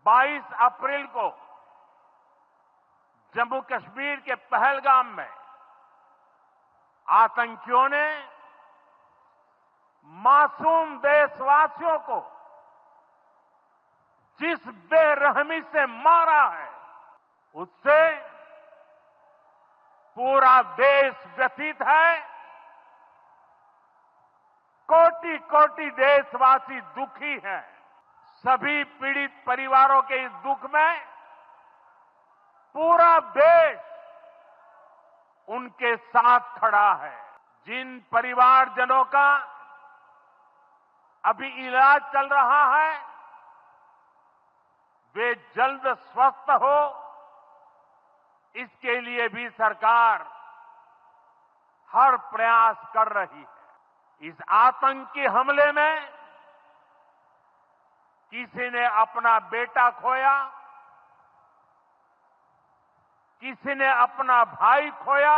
22 अप्रैल को जम्मू कश्मीर के पहलगाम में आतंकियों ने मासूम देशवासियों को जिस बेरहमी से मारा है, उससे पूरा देश व्यथित है। कोटि कोटि देशवासी दुखी हैं। सभी पीड़ित परिवारों के इस दुख में पूरा देश उनके साथ खड़ा है। जिन परिवारजनों का अभी इलाज चल रहा है, वे जल्द स्वस्थ हो, इसके लिए भी सरकार हर प्रयास कर रही है। इस आतंकी हमले में किसी ने अपना बेटा खोया, किसी ने अपना भाई खोया,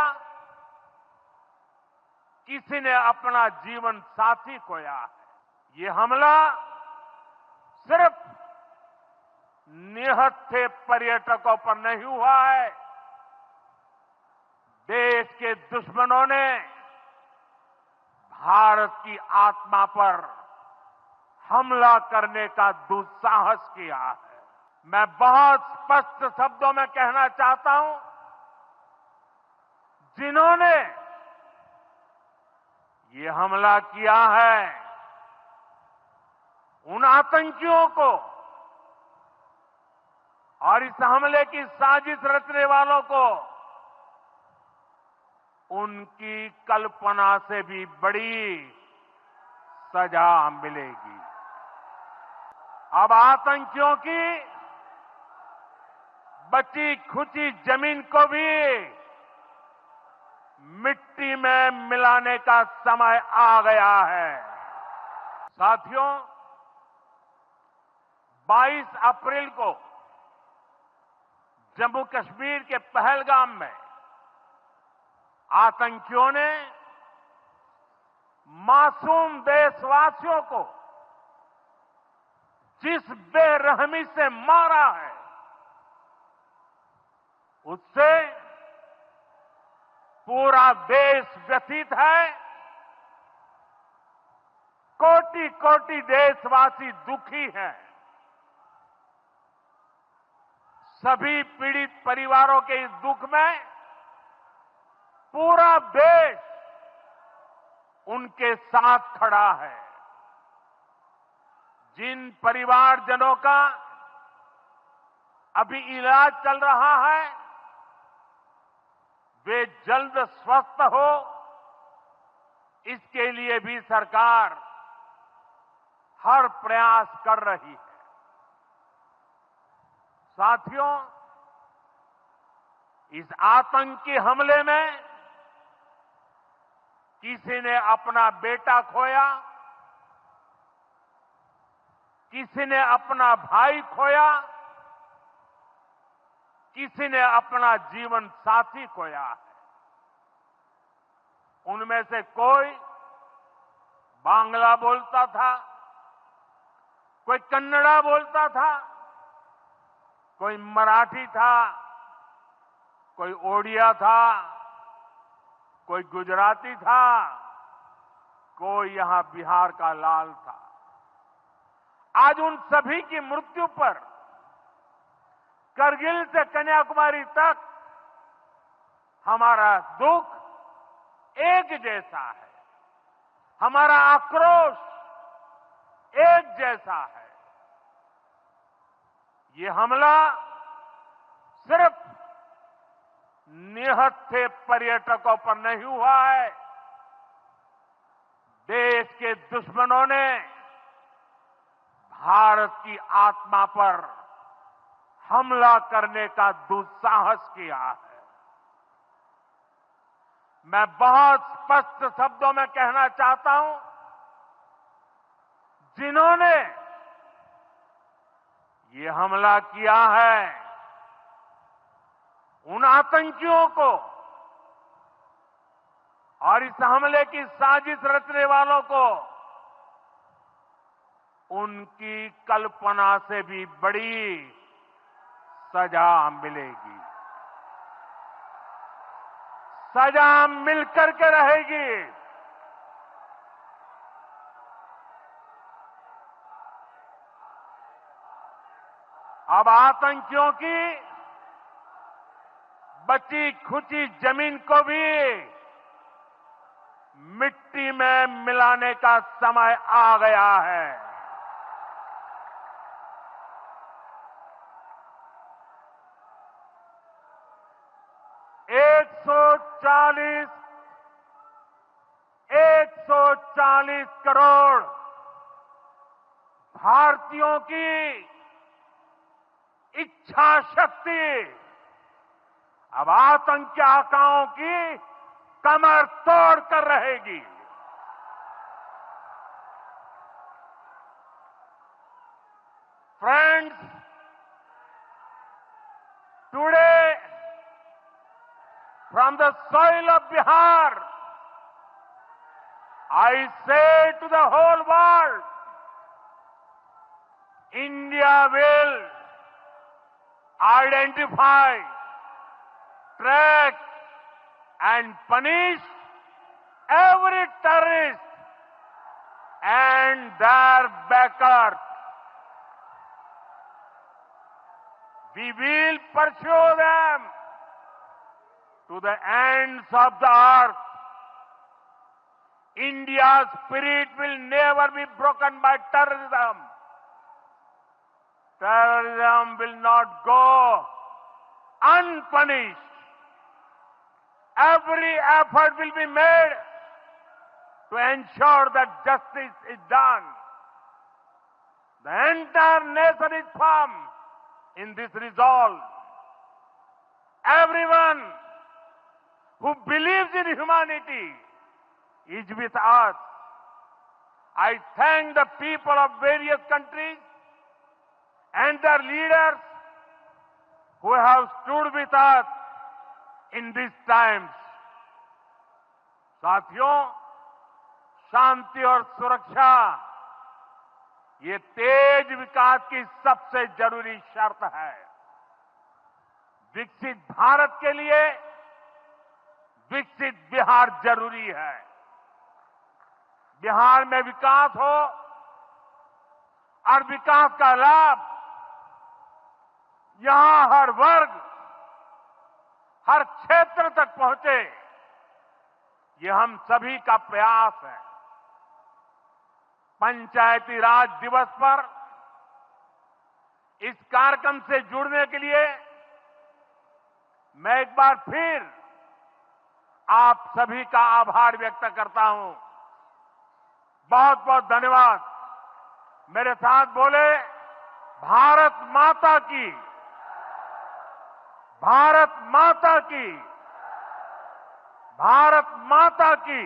किसी ने अपना जीवन साथी खोया है। ये हमला सिर्फ निहत्थे पर्यटकों पर नहीं हुआ है। देश के दुश्मनों ने भारत की आत्मा पर हमला करने का दुस्साहस किया है। मैं बहुत स्पष्ट शब्दों में कहना चाहता हूं, जिन्होंने ये हमला किया है, उन आतंकियों को और इस हमले की साजिश रचने वालों को उनकी कल्पना से भी बड़ी सजा मिलेगी। अब आतंकियों की बची खुची जमीन को भी मिट्टी में मिलाने का समय आ गया है। साथियों, 22 अप्रैल को जम्मू कश्मीर के पहलगाम में आतंकियों ने मासूम देशवासियों को जिस बेरहमी से मारा है, उससे पूरा देश व्यथित है। कोटि कोटि देशवासी दुखी हैं। सभी पीड़ित परिवारों के इस दुख में पूरा देश उनके साथ खड़ा है। जिन परिवारजनों का अभी इलाज चल रहा है, वे जल्द स्वस्थ हो, इसके लिए भी सरकार हर प्रयास कर रही है। साथियों, इस आतंकी हमले में किसी ने अपना बेटा खोया, किसी ने अपना भाई खोया, किसी ने अपना जीवन साथी खोया है। उनमें से कोई बांग्ला बोलता था, कोई कन्नड़ा बोलता था, कोई मराठी था, कोई ओडिया था, कोई गुजराती था, कोई यहां बिहार का लाल था। आज उन सभी की मृत्यु पर करगिल से कन्याकुमारी तक हमारा दुख एक जैसा है, हमारा आक्रोश एक जैसा है। ये हमला सिर्फ निहत्थे पर्यटकों पर नहीं हुआ है। देश के दुश्मनों ने भारत की आत्मा पर हमला करने का दुस्साहस किया है। मैं बहुत स्पष्ट शब्दों में कहना चाहता हूं, जिन्होंने ये हमला किया है, उन आतंकियों को और इस हमले की साजिश रचने वालों को उनकी कल्पना से भी बड़ी सजा मिलेगी। सजा मिलकर के रहेगी। अब आतंकियों की बची खुची जमीन को भी मिट्टी में मिलाने का समय आ गया है। एक सौ चालीस करोड़ भारतीयों की इच्छा शक्ति अब आतंकी आकाओं की कमर तोड़ कर रहेगी। Friends, today from the soil of Bihar, I say to the whole world, India will identify, track and punish every terrorist and their backers. We will pursue them to the ends of the earth. India's spirit will never be broken by terrorism. Terrorism will not go unpunished. Every effort will be made to ensure that justice is done. The entire nation is firm in this resolve. Everyone who believes in humanity is with us. I thank the people of various countries and their leaders who have stood with us in these times. साथियों, शांति और सुरक्षा ये तेज विकास की सबसे जरूरी शर्त है। विकसित भारत के लिए विकसित बिहार जरूरी है। बिहार में विकास हो और विकास का लाभ यहां हर वर्ग, हर क्षेत्र तक पहुंचे, ये हम सभी का प्रयास है। पंचायती राज दिवस पर इस कार्यक्रम से जुड़ने के लिए मैं एक बार फिर आप सभी का आभार व्यक्त करता हूं। बहुत बहुत धन्यवाद। मेरे साथ बोले, भारत माता की, भारत माता की, भारत माता की।